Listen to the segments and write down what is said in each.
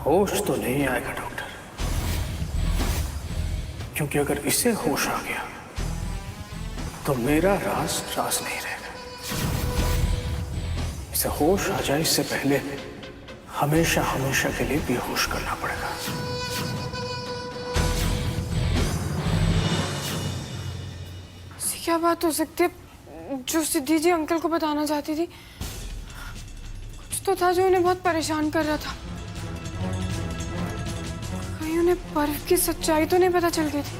होश तो नहीं आएगा डॉक्टर, क्योंकि अगर इसे होश आ गया तो मेरा राज राज नहीं रहेगा। इसे होश आ जाए इससे पहले हमेशा हमेशा के लिए बेहोश करना पड़ेगा। ऐसी क्या बात हो सकती है जो सिद्धि जी अंकल को बताना चाहती थी? कुछ तो था जो उन्हें बहुत परेशान कर रहा था। कहीं उन्हें पर्व की सच्चाई तो नहीं पता चल गई थी,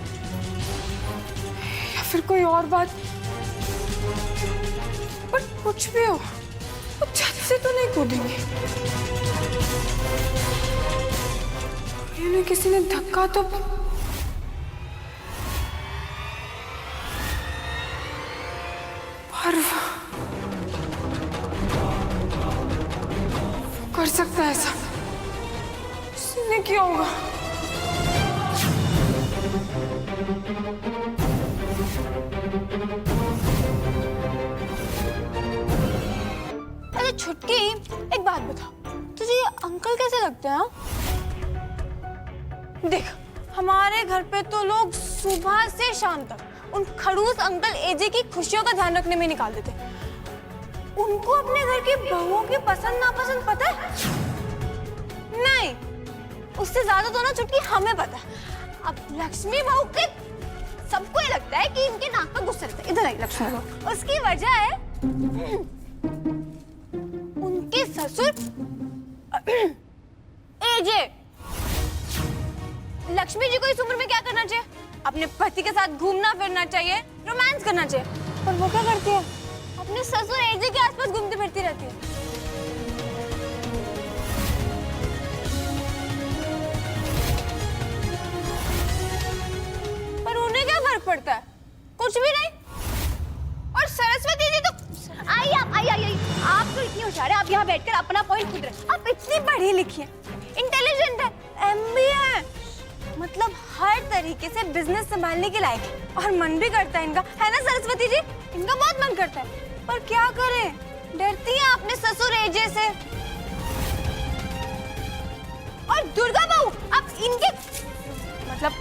या फिर कोई और बात। पर कुछ भी हो, वो छत से तो नहीं कूदेंगे। उन्हें किसी ने धक्का तो पर्व कर सकता है ऐसा? उसने किया होगा। अरे छुटकी, एक बात बता, तुझे ये अंकल कैसे लगते हैं? देख, हमारे घर पे तो लोग सुबह से शाम तक उन खड़ूस अंकल एजे की खुशियों का ध्यान रखने में निकाल देते। उनको अपने घर की बहुओं की पसंद नापसंद पता है? नहीं, उससे ज्यादा तो ना छुटकी हमें पता है। अब लक्ष्मी बहू के सबको ही लगता है कि इनके नाक पर गुस्सा रहता है। इधर आई लक्ष्मी बहू। उसकी वजह है उनके ससुर एजे। लक्ष्मी जी को इस उम्र में क्या करना चाहिए? अपने पति के साथ घूमना फिरना चाहिए, रोमांस करना चाहिए। पर वो क्या करती है? अपने ससुर एजे के आसपास घूमती फिरती रहती है। पर उन्हें क्या फर्क पड़ता है? कुछ भी नहीं। और सरस्वती जी तो आई आप तो इतनी होशियार है, आप यहाँ बैठकर अपना पॉइंट खुद रख। आप इतनी पढ़ी लिखी है, इंटेलिजेंट है, एमबीए है, मतलब हर तरीके से बिजनेस संभालने के लायक है। और मन भी करता है इनका, है ना सरस्वती जी? इनका बहुत मन करता है, पर क्या करें, डरती है अपने ससुर एजे से। और दुर्गा बहू, अब इनके मतलब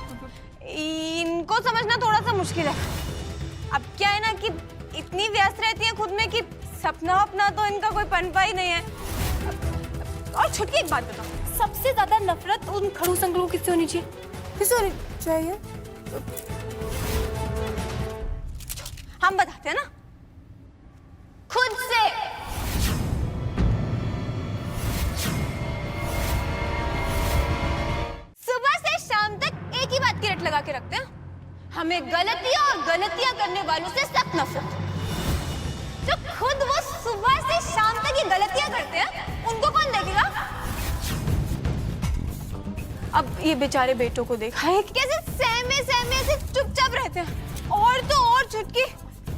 इनको समझना थोड़ा सा मुश्किल है। अब क्या है ना कि इतनी व्यस्त रहती है खुद में कि सपना अपना तो इनका कोई पनपा ही नहीं है। और छुटकी, एक बात बताओ, सबसे ज्यादा नफरत उन खड़ूस अंकलों किससे होनी चाहिए? किससे होनी चाहिए? हम बताते हैं ना, खुद से। सुबह से शाम तक एक ही बात की रट लगा के रखते हैं, हमें गलतियां और गलतियां करने वालों से सख्त नफरत। जो खुद वो सुबह से शाम तक ये गलतियां करते हैं, उनको कौन देखेगा? अब ये बेचारे बेटों को देखा है कैसे सहमे सहमे से चुपचाप रहते हैं। और तो और छुटकी,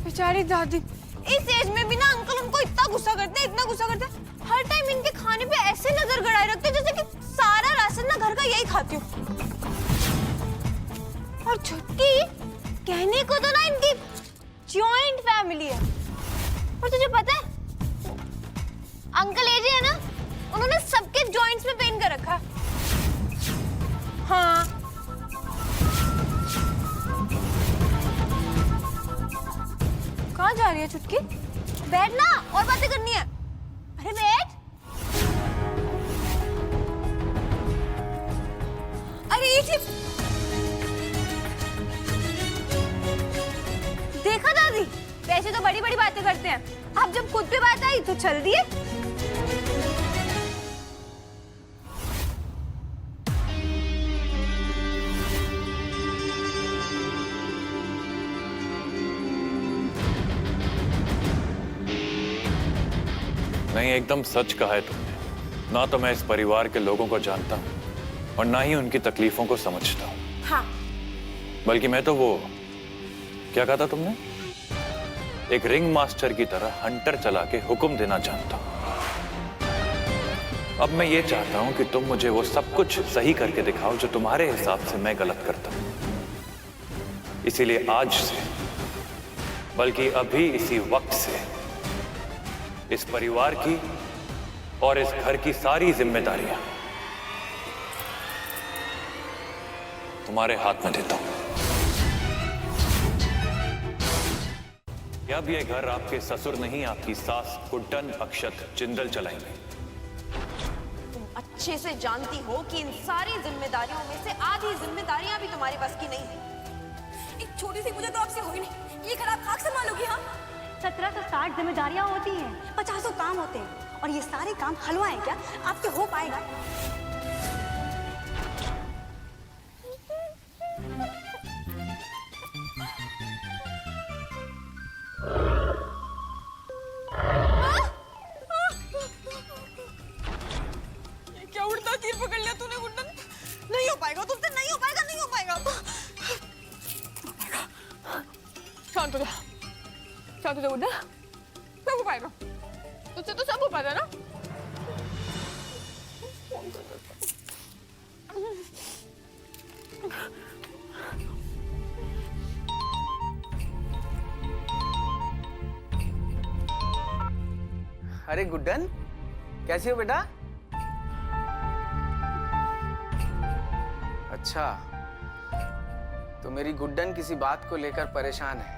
बेचारी दादी इस एज में भी ना अंकल उनको इतना गुस्सा करते हैं, इतना गुस्सा करते हैं। हर टाइम इनके खाने पे ऐसे नजर गड़ाए रखते हैं जैसे कि सारा राशन ना घर का यही खाती हूँ। और छुटकी, कहने को तो ना इनकी जॉइंट फैमिली है, और तुझे पता है अंकल एजे है ना, उन्होंने सबके जॉइंट्स में पेन कर रखा है। हाँ, कहाँ जा रही है छुटकी? बैठ ना, और बातें करनी है। अरे बैठ। अरे ये देखा दादी, वैसे तो बड़ी बड़ी बातें करते हैं, अब जब खुद पे बात आई तो चल दिए। नहीं, एकदम सच कहा है तुमने। ना तो मैं इस परिवार के लोगों को जानता हूं और ना ही उनकी तकलीफों को समझता हूं। हाँ, बल्कि मैं तो वो, क्या कहा था तुमने, एक रिंग मास्टर की तरह हंटर चला के हुक्म देना जानता हूं। अब मैं ये चाहता हूं कि तुम मुझे वो सब कुछ सही करके दिखाओ जो तुम्हारे हिसाब से मैं गलत करता हूं। इसीलिए आज से, बल्कि अभी इसी वक्त से, इस परिवार की और इस घर की सारी जिम्मेदारियां तुम्हारे हाथ में देता हूं। अब ये घर आपके ससुर नहीं, आपकी सास गुड्डन अक्षत जिंदल चलाएंगे। तुम अच्छे से जानती हो कि इन सारी जिम्मेदारियों में से आधी जिम्मेदारियां भी तुम्हारे बस की नहीं है। एक छोटी सी मुझे तो आपसे हो ही नहीं, ये घर आप खाक संभालोगी? हाँ, 1760 जिम्मेदारियां होती हैं, 50 काम होते हैं, और ये सारे काम हलवा है क्या? आपसे हो पाएगा? क्या उड़ता तीर पकड़ लिया तूने गुड्डन? नहीं हो पाएगा तुमसे, नहीं हो पाएगा, नहीं हो पाएगा। शांत हो जा, शांत हो जा गुड्डन, सब हो पाएगा, तुझसे तो सब हो पाएगा ना। अरे गुड्डन, कैसी हो बेटा? अच्छा, तो मेरी गुड्डन किसी बात को लेकर परेशान है।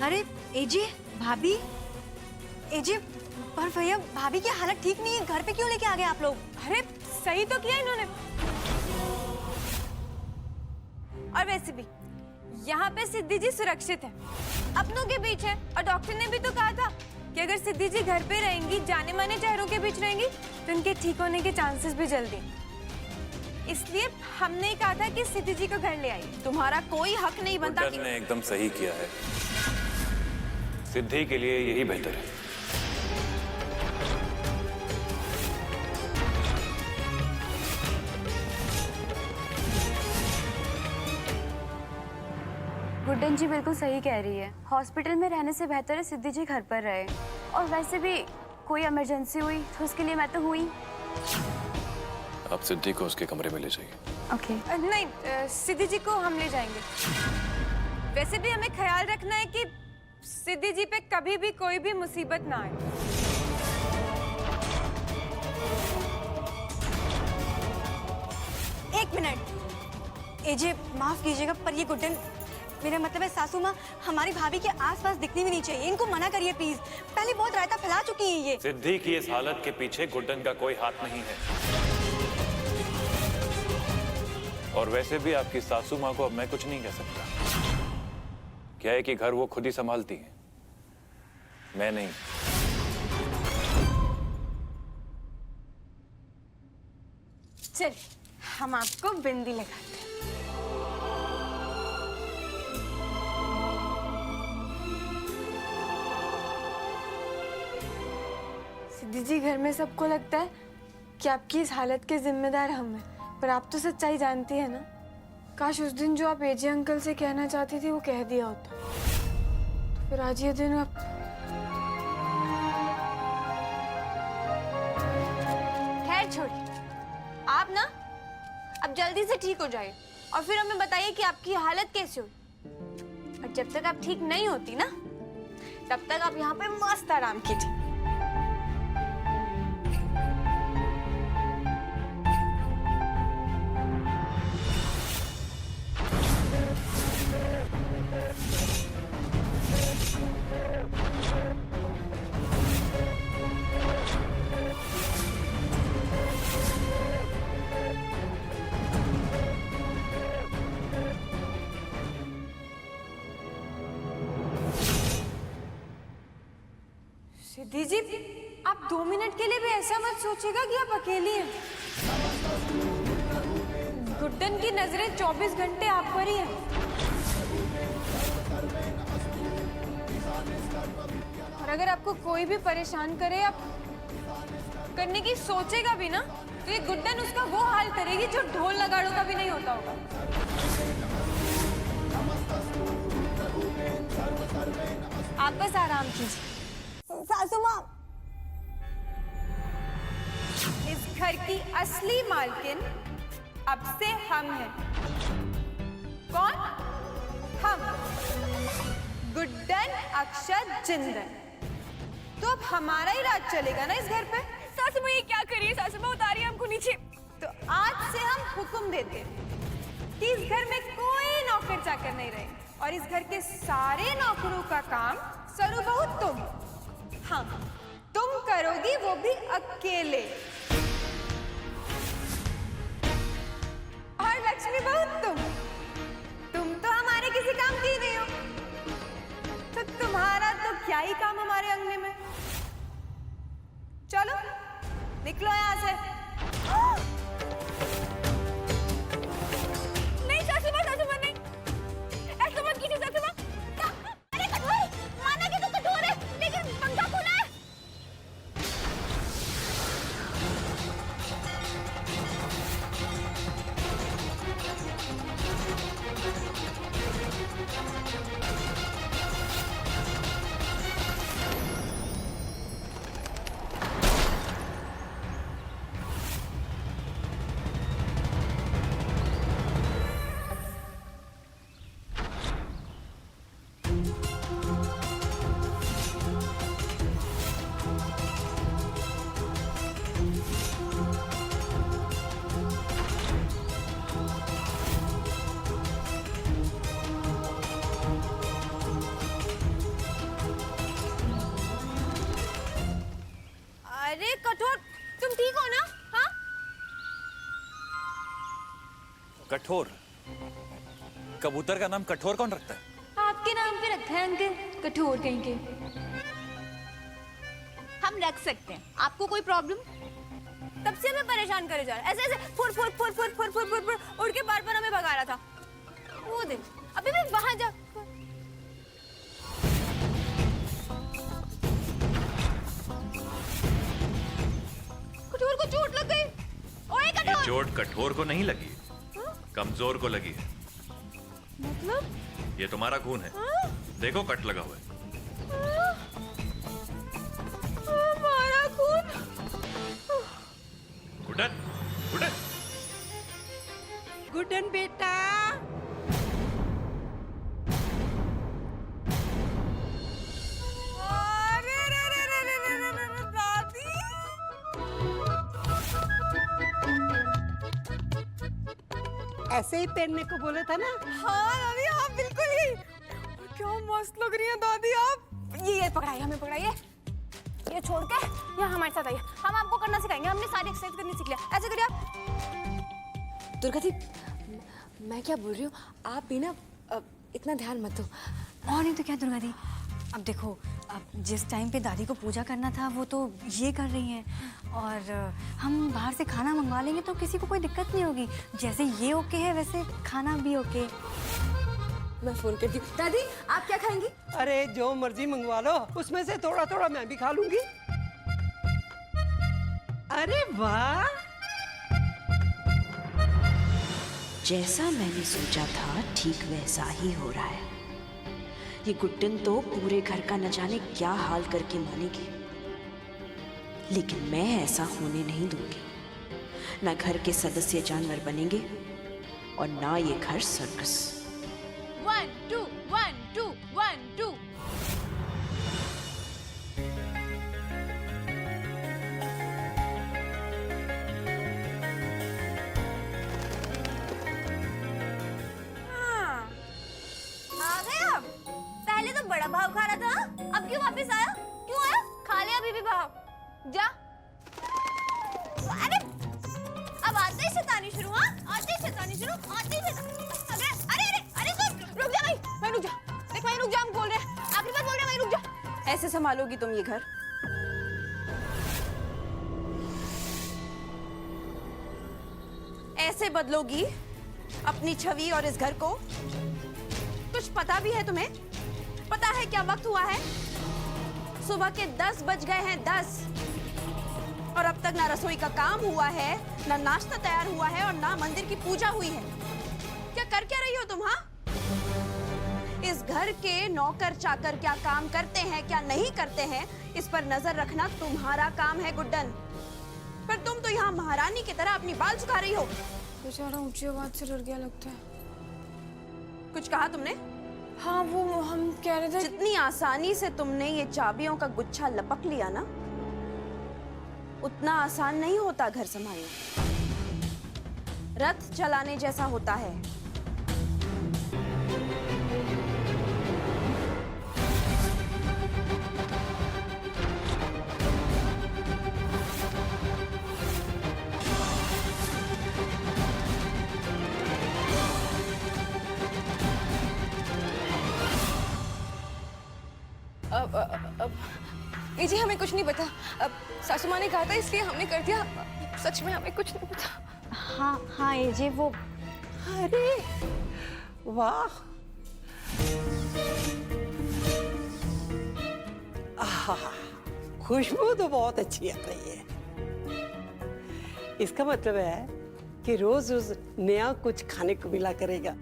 अरे एजे, भाभी, एजे, पर भैया भाभी की हालत ठीक नहीं है, घर पे क्यों लेके आ गए आप लोग? अरे सही तो किया इन्होंने। और वैसे भी यहाँ पे सिद्धि जी सुरक्षित है, अपनों के बीच है, और डॉक्टर ने भी तो कहा था कि अगर सिद्धि जी घर पे रहेंगी, जाने माने चेहरों के बीच रहेंगी, तो उनके ठीक होने के चांसेस भी जल्दी। इसलिए हमने कहा था कि सिद्धि जी को घर ले आई। तुम्हारा कोई हक नहीं बनता। गुड्डन ने एकदम सही किया है, सिद्धि के लिए यही बेहतर है। गुड्डन जी बिल्कुल सही कह रही है। हॉस्पिटल में रहने से बेहतर है सिद्धि जी घर पर रहे। और वैसे भी कोई इमरजेंसी हुई तो उसके लिए मैं तो हुई। आप सिद्धि को उसके कमरे में ले जाइए। ओके। नहीं, सिद्धि जी को हम ले जाएंगे। वैसे भी हमें ख्याल रखना है कि सिद्धि जी पे कभी भी कोई भी मुसीबत ना आए। एक मिनट, एजे माफ कीजिएगा, पर ये गुड्डन, मेरा मतलब है सासू माँ हमारी भाभी के आसपास दिखनी भी नहीं चाहिए। इनको मना करिए प्लीज, पहले बहुत रायता फैला चुकी है ये। सिद्धि की इस हालत के पीछे गुड्डन का कोई हाथ नहीं है। और वैसे भी आपकी सासू माँ को अब मैं कुछ नहीं कह सकता। क्या है कि घर वो खुद ही संभालती है, मैं नहीं। चल, हम आपको बिंदी लगाते हैं। सिद्धि जी, घर में सबको लगता है कि आपकी इस हालत के जिम्मेदार हम हैं, पर आप तो सच्चाई जानती है ना। काश उस दिन जो आप एजे अंकल से कहना चाहती थी वो कह दिया होता, तो फिर आज ये दिन आप। खैर छोड़िए, आप ना अब जल्दी से ठीक हो जाइए और फिर हमें बताइए कि आपकी हालत कैसी हुई। और जब तक आप ठीक नहीं होती ना, तब तक आप यहाँ पे मस्त आराम कीजिए। सिद्धि जी, आप 2 मिनट के लिए भी ऐसा मत सोचिएगा कि आप अकेली हैं। गुड्डन की नजरें 24 घंटे आप पर ही हैं। और अगर आपको कोई भी परेशान करे, आप करने की सोचेगा भी ना, तो ये गुड्डन उसका वो हाल करेगी जो ढोल नगाड़ों का भी नहीं होता होगा। आप बस आराम कीजिए। सासू माँ, इस घर की असली मालकिन अब से हम हैं। कौन? हम गुड्डन, अक्षत, जिंदन, तो अब हमारा ही राज चलेगा ना इस घर पे। सासू माँ ये क्या करिए, सासू माँ उतारिए हमको नीचे। तो आज से हम हुक्म देते हैं कि इस घर में कोई नौकर चाकर नहीं रहे और इस घर के सारे नौकरों का काम सरू बहू तुम, हाँ तुम करोगी, वो भी अकेले। और लक्ष्मी बहू तुम तो हमारे किसी काम की नहीं हो, तो तुम्हारा तो क्या ही काम हमारे अंगने में। चलो निकलो यहाँ से। नहीं सासू माँ नहीं, ऐसा मत कीजिए सासू माँ। अरे कठोर, माना कि तू कठोर है, लेकिन पंखा खुला है। अरे कठोर, तुम ठीक हो ना? हाँ कठोर? कबूतर का नाम कठोर कौन रखता है? आपके नाम पे रखा है अंकल, कठोर कहीं के। हम रख सकते हैं, आपको कोई प्रॉब्लम? तब से हमें परेशान करे जा रहा है, ऐसे ऐसे फुर फुर फुर फुर फुर फुर फुर फुर उड़ के बार बार हमें भगा रहा था। वो दिन अभी भी वहां जा। कठोर को चोट लग गई। ओए कठोर! चोट कठोर को नहीं लगी, कमजोर को लगी है। मतलब ये तुम्हारा खून है, देखो कट लगा हुआ है। हमारा खून? गुड्डन, गुड्डन, गुड्डन बेटा, अरे रे रे रे रे रे रे रे दादी, ऐसे ही पहनने को बोला था ना। हाँ दादी, हाँ बिल्कुल ही। क्या मस्त लग रही है दादी आप। ये पकड़ाइए, हमें पकड़ाइए, ये छोड़ के यहाँ हमारे साथ आइए, हम आपको करना सिखाएंगे। हमने सारी एक्सरसाइज करनी सीख लिया। ऐसे करिए आप। दुर्गा दी, मैं क्या बोल रही हूँ, आप भी ना इतना ध्यान मत दो। और नहीं तो क्या दुर्गा दी, अब देखो, अब जिस टाइम पे दादी को पूजा करना था वो तो ये कर रही हैं, और हम बाहर से खाना मंगवा लेंगे तो किसी को कोई दिक्कत नहीं होगी। जैसे ये ओके है वैसे खाना भी ओके। मैं फोन करती हूँ। दादी आप क्या खाएंगी? अरे जो मर्जी मंगवा लो, उसमें से थोड़ा थोड़ा मैं भी खा लूंगी। अरे वाह, जैसा मैंने सोचा था ठीक वैसा ही हो रहा है। ये गुड्डन तो पूरे घर का न जाने क्या हाल करके मानेगी, लेकिन मैं ऐसा होने नहीं दूंगी। ना घर के सदस्य जानवर बनेंगे और ना ये घर सर्कस। 1 2 1 2 1 2। आ गए आप? पहले तो बड़ा भाव खा रहा था, अब क्यों वापस आया? क्यों आया? खा ले अभी भी भाव। जा। अरे अब आते ही शैतानी शुरू। हाँ आते ही शैतानी शुरू, आते ही अरे अरे अरे अरे रुक जा भाई, वहीं रुक जा। देख वहीं रुक जा, हम बोल रहे हैं, आखिरी बार बोल रहे हैं, वहीं रुक जा। ऐसे संभालोगी तुम ये घर? ऐसे बदलोगी अपनी छवि और इस घर को? कुछ पता भी है तुम्हें? पता है क्या वक्त हुआ है? सुबह के 10 बज गए हैं, 10। और अब तक ना रसोई का काम हुआ है, ना नाश्ता तैयार हुआ है और ना मंदिर की पूजा हुई है। क्या कर क्या रही हो तुम? हाँ, इस घर के नौकर चाकर क्या काम करते हैं क्या नहीं करते हैं, इस पर नजर रखना तुम्हारा काम है गुड्डन। पर तुम तो यहाँ महारानी की तरह अपनी बाल झुका रही हो। बेचारा ऊंची आवाज से डर गया लगता है। कुछ कहा तुमने? हाँ वो हम कह रहे थे जितनी आसानी से तुमने ये चाबियों का गुच्छा लपक लिया ना, उतना आसान नहीं होता घर संभालना। रथ चलाने जैसा होता है। ये जी हमें कुछ नहीं पता। अब सासू माँ ने कहा था इसलिए हमने कर दिया। सच में हमें कुछ नहीं पता। हाँ हाँ ये जी वो अरे वाह, आहा, खुशबू तो बहुत अच्छी आ रही है। इसका मतलब है कि रोज रोज नया कुछ खाने को मिला करेगा।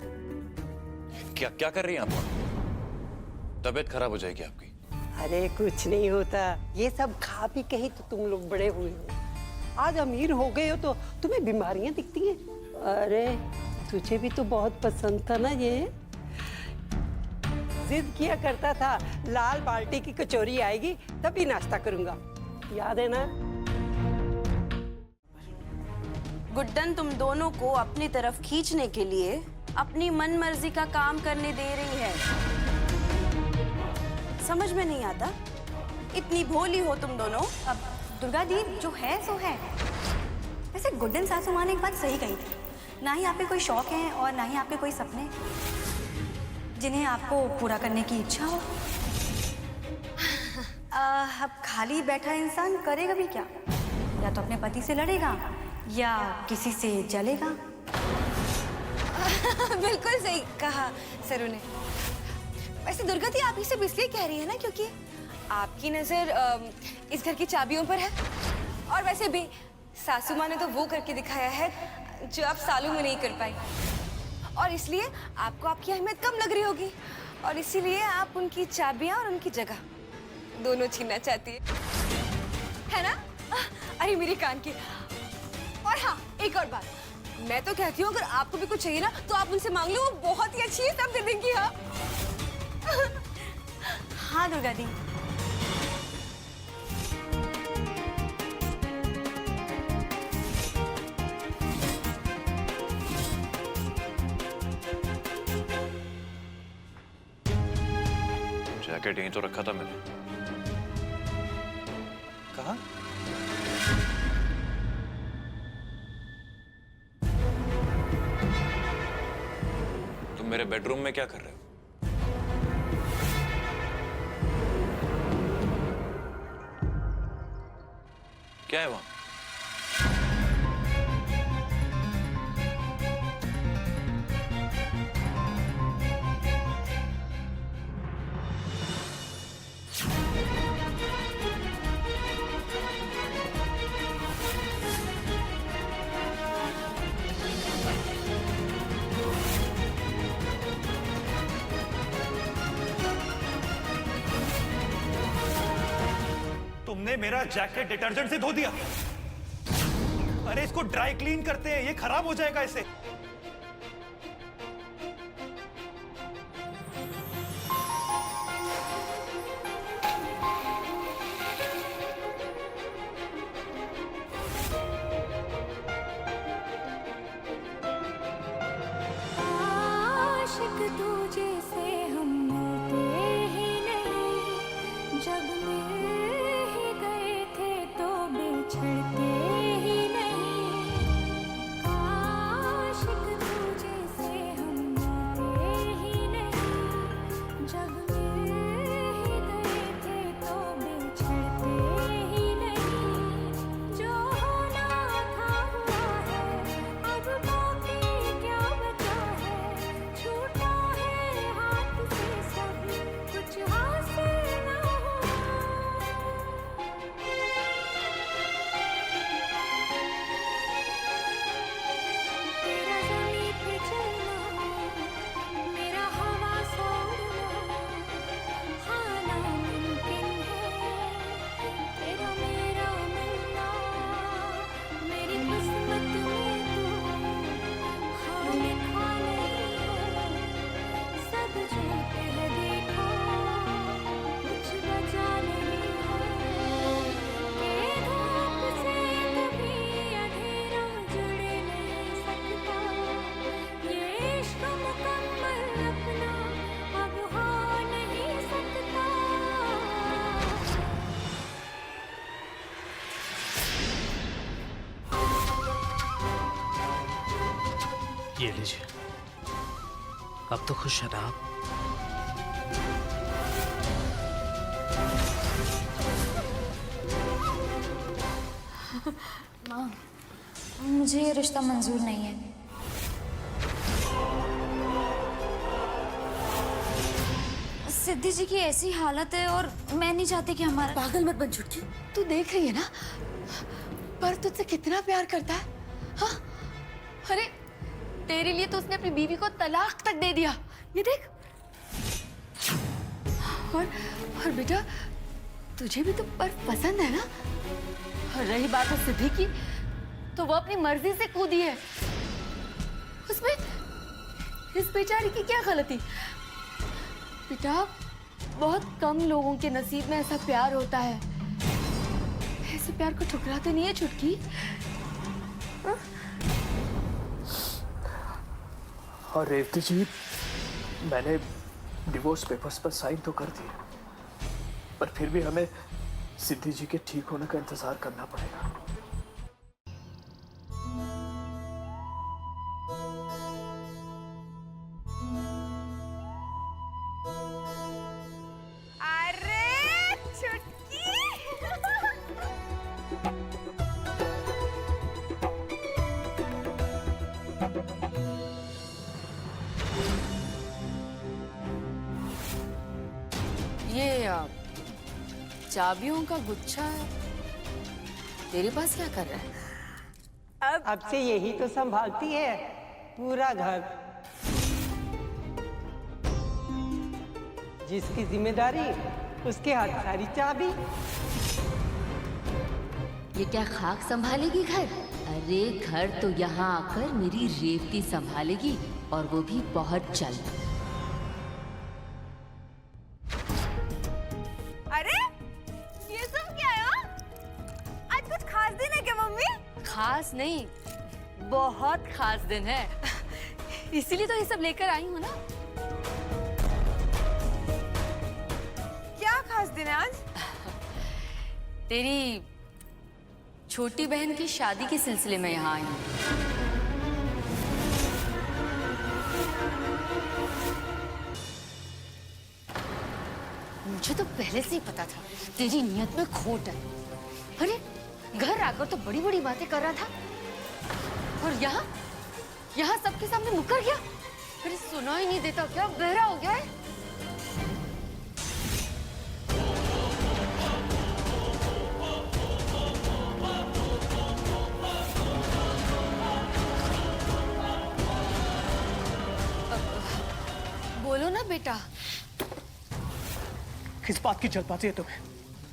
क्या क्या कर रही हैं आप? तबीयत खराब हो जाएगी आपकी। अरे कुछ नहीं होता, ये सब खा पी के ही तो तुम लोग बड़े हुए हो। आज अमीर हो गए हो तो तुम्हें बीमारियां दिखती हैं। अरे तुझे भी तो बहुत पसंद था ना ये। जिद किया करता था लाल बाल्टी की कचौरी आएगी तभी नाश्ता करूंगा, याद है ना? गुड्डन तुम दोनों को अपनी तरफ खींचने के लिए अपनी मन मर्जी का काम करने दे रही है। समझ में नहीं आता, इतनी भोली हो तुम दोनों। अब दुर्गा दी जो है सो है। वैसे गुड्डन सासू माँ ने एक बात सही कही थी, ना ही आपके कोई शौक है और ना ही आपके कोई सपने जिन्हें आपको पूरा करने की इच्छा हो। अब खाली बैठा इंसान करेगा भी क्या? या तो अपने पति से लड़ेगा या किसी से जलेगा। बिल्कुल सही कहा सरू ने। वैसे दुर्गा दी आप ये सब इसलिए कह रही है ना क्योंकि आपकी नजर इस घर की चाबियों पर है। और वैसे भी सासू माँ ने तो वो करके दिखाया है जो आप सालों में नहीं कर पाई, और इसलिए आपको आपकी अहमियत कम लग रही होगी और इसीलिए आप उनकी चाबियां और उनकी जगह दोनों छीनना चाहती है ना? अरे मेरी कान की। और हाँ एक और बात, मैं तो कहती हूँ अगर आपको भी कुछ चाहिए ना तो आप उनसे मांग लो, वो बहुत ही अच्छी है, सब दे देंगी। हाँ हाँ दुर्गा दी। जैकेट यहीं तो रखा था मैंने। कहाँ? तुम मेरे बेडरूम में क्या कर रहे हो? क्या है वहां? तुमने मेरा जैकेट डिटर्जेंट से धो दिया। अरे इसको ड्राई क्लीन करते हैं, ये खराब हो जाएगा इससे। आशिक तुझे से हम मिलते ही नहीं, जब मिल ही गए थे तो बिछड़ते ही नहीं। आशिक ये लीजिए, अब तो खुश है ना आप? माँ, मुझे ये रिश्ता मंजूर नहीं है। सिद्धि जी की ऐसी हालत है और मैं नहीं चाहती कि हमारा। पागल मत बन छुटकी, तू देख रही है ना पर तुझसे कितना प्यार करता है। हाँ, अरे तेरे लिए तो उसने अपनी बीवी को तलाक तक दे दिया, ये देख। और बेटा तुझे भी तो पर्व पसंद है ना। और रही बात है सिद्धि की, तो वो अपनी मर्जी से कूदी है। उसमें इस बेचारी की क्या गलती? बेटा बहुत कम लोगों के नसीब में ऐसा प्यार होता है। ऐसे प्यार को ठुकराते नहीं है छुटकी। और रेवती जी, मैंने डिवोर्स पेपर्स पर साइन तो कर दिए, पर फिर भी हमें सिद्धि जी के ठीक होने का इंतजार करना पड़ेगा। अरे छुटकी ये चाबियों का गुच्छा तेरे पास क्या कर रहा है? अब से यही तो संभालती है पूरा घर। जिसकी जिम्मेदारी उसके हाथ सारी चाबी। ये क्या खाक संभालेगी घर? अरे घर तो यहाँ आकर मेरी रेवती संभालेगी, और वो भी बहुत जल्द। अरे ये सब क्या है? आज कुछ खास दिन है क्या मम्मी? खास नहीं, बहुत खास दिन है। इसीलिए तो ये सब लेकर आई हूँ ना। क्या खास दिन है आज? तेरी छोटी बहन की शादी के सिलसिले में यहाँ आई हूँ। मुझे तो पहले से ही पता था तेरी नियत में खोट है। अरे घर आकर तो बड़ी बड़ी बातें कर रहा था, और यहाँ सबके सामने मुकर गया। अरे सुना ही नहीं देता क्या? बहरा हो गया है? बोलो ना बेटा। किस बात की जल्दबाजी है तुम्हें?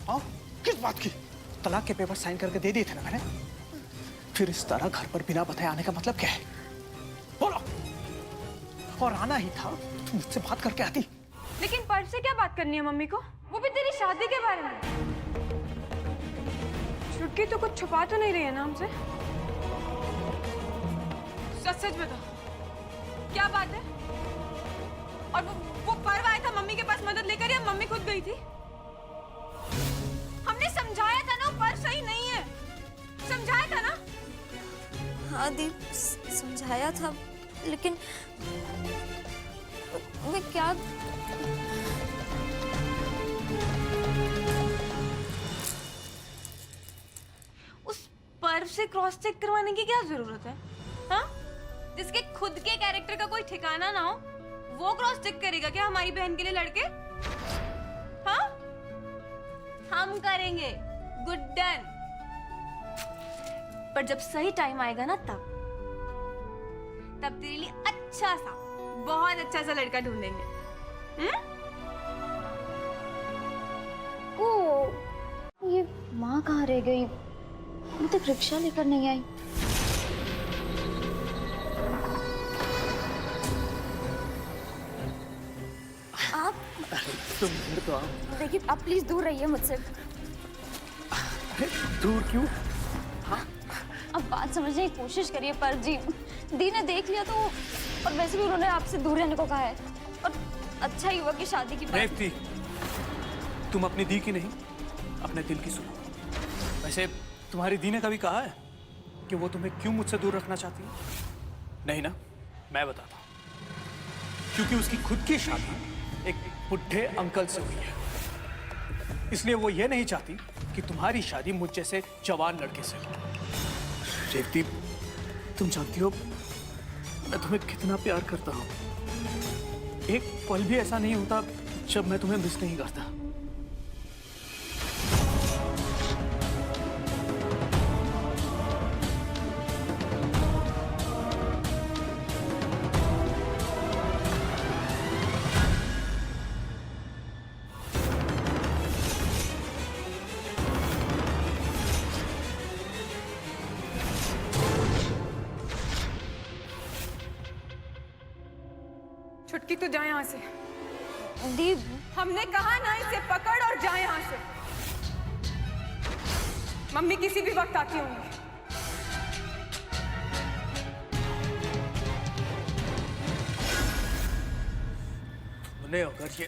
हाँ, किस बात की? तलाक के पेपर साइन करके दे दिए थे ना मैंने। फिर इस तरह घर पर बिना बताए आने का मतलब क्या है? बोलो। और आना ही था तो मुझसे बात करके आती। लेकिन पर्व से क्या बात करनी है मम्मी को? वो भी तेरी शादी के बारे में। छुटकी तो कुछ छुपा तो नहीं रही है ना हमसे? सच सच बता, क्या बात है? और वो पर्व आया था मम्मी के पास मदद लेकर, या मम्मी खुद गई थी? हमने समझाया था ना, पर्व सही नहीं है। समझाया था ना? हाँ दी, समझाया था, लेकिन मैं क्या। उस पर्व से क्रॉस चेक करवाने की क्या जरूरत है? हाँ? जिसके खुद के कैरेक्टर का कोई ठिकाना ना हो, वो क्रॉस चेक करेगा क्या हमारी बहन के लिए लड़के? हाँ? हम करेंगे, गुड डन। पर जब सही टाइम आएगा ना, तब तेरे लिए अच्छा सा, बहुत अच्छा सा लड़का ढूंढेंगे। ओ, ये माँ कहाँ रह गई? अभी तक रिक्शा लेकर नहीं आई। आप तुम घर तो आओ। देखिए, आप प्लीज दूर रहिए मुझसे। दूर क्यों? अब बात समझने की कोशिश करिए। पर जी, दी ने देख लिया तो, और वैसे भी उन्होंने आपसे दूर रहने को कहा है, और अच्छा ही हुआ कि शादी की बात। रेवती, तुम अपनी दी की नहीं, अपने दिल की सुनो। वैसे तुम्हारी दी ने कभी कहा है कि वो तुम्हें क्यों मुझसे दूर रखना चाहती है? नहीं ना? मैं बताता हूं। क्योंकि उसकी खुद की शादी एक बुढ़े अंकल से हुई है, इसलिए वो ये नहीं चाहती कि तुम्हारी शादी मुझ जैसे जवान लड़के से हो। रेवती, तुम जानती हो मैं तुम्हें कितना प्यार करता हूं। एक पल भी ऐसा नहीं होता जब मैं तुम्हें मिस नहीं करता। छुटकी तू जा यहाँ से। दी हमने कहा ना इसे पकड़ और जा यहाँ से। मम्मी किसी भी वक्त आती होंगी। तुमने अगर ये